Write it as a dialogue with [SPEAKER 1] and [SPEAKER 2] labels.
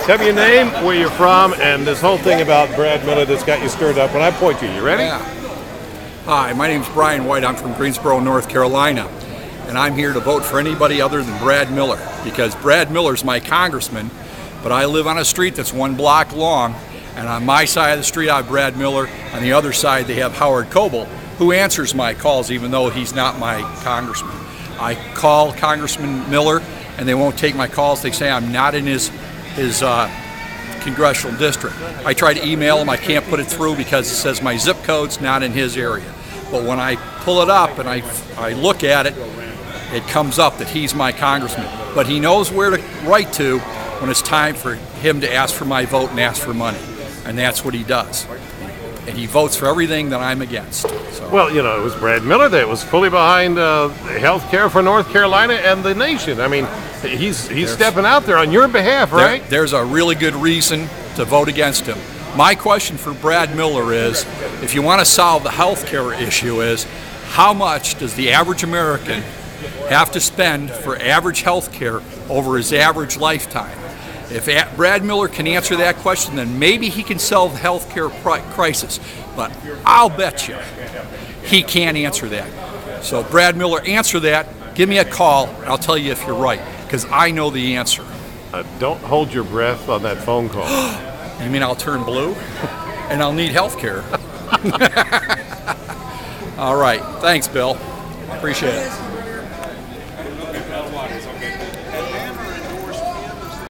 [SPEAKER 1] Tell me your name, where you're from, and this whole thing about Brad Miller that's got you stirred up. When I point to you, you ready?
[SPEAKER 2] Yeah. Hi, my name's Brian White. I'm from Greensboro, North Carolina, and I'm here to vote for anybody other than Brad Miller because Brad Miller's my congressman, but I live on a street that's 1 block long, and on my side of the street I have Brad Miller. On the other side they have Howard Coble, who answers my calls even though he's not my congressman. I call Congressman Miller and they won't take my calls. They say I'm not in his congressional district. I try to email him, I can't put it through because it says my zip code's not in his area. But when I pull it up and I look at it, it comes up that he's my congressman. But he knows where to write to when it's time for him to ask for my vote and ask for money. And that's what he does. And he votes for everything that I'm against. So.
[SPEAKER 1] Well, you know, it was Brad Miller that was fully behind health care for North Carolina and the nation. I mean, he's stepping out there on your behalf, right?
[SPEAKER 2] There's a really good reason to vote against him. My question for Brad Miller is, if you want to solve the health care issue, is how much does the average American have to spend for average health care over his average lifetime? If Brad Miller can answer that question, then maybe he can solve the health care crisis. But I'll bet you he can't answer that. So Brad Miller, answer that. Give me a call. I'll tell you if you're right, because I know the answer.
[SPEAKER 1] Don't hold your breath on that phone call.
[SPEAKER 2] You mean I'll turn blue? And I'll need health care. All right. Thanks, Bill. Appreciate it.